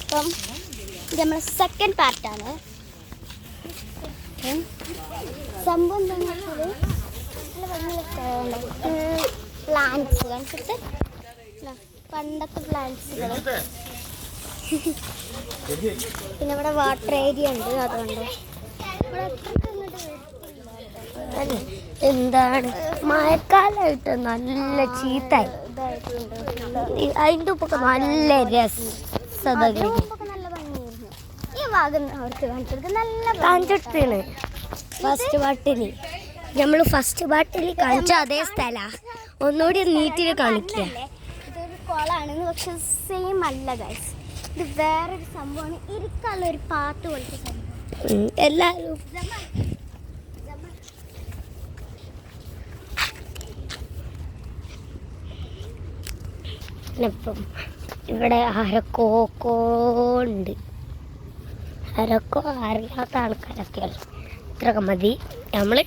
അപ്പം ഇത് നമ്മുടെ സെക്കൻഡ് പാർട്ടാണ്. സംഭവം എന്താണെന്ന് വെച്ചാൽ പ്ലാന്റ്സ് കാണിച്ചിട്ട് പണ്ടത്തെ പ്ലാന്റ്സുകൾ. പിന്നെ ഇവിടെ വാട്ടർ ഏരിയ ഉണ്ട്. അതുകൊണ്ട് എന്താണ് മഴക്കാലമായിട്ട് നല്ല ചീത്തായി. അതിൻ്റെ ഉപ്പൊക്കെ നല്ല രസം. നല്ല ഭംഗിയായിരുന്നു. ഈ ഭാഗം അവർക്ക് കാണിച്ചെടുത്ത് നല്ല കാണിച്ചെടുത്താണ്. ഫസ്റ്റ് പാട്ടില് കാണിച്ച അതേ സ്ഥലമാണ്. ഒന്നുകൂടി നീറ്റിൽ കാണിക്കുക. ഇതൊരു കുളമാണ്, പക്ഷെ സെയിം അല്ല ഗൈസ്. ഇത് വേറൊരു സംഭവമാണ്. ഇരിക്കാനുള്ള ഒരു പാട്ട് പോലത്തെ സംഭവം. എല്ലാവരും ഇപ്പം ഇവിടെ ആരൊക്കെ ഉണ്ട്. ആരൊക്കെ അറിയാത്ത ആൾക്കാരൊക്കെയാണ്. ഇത്രയൊക്കെ മതി. നമ്മൾ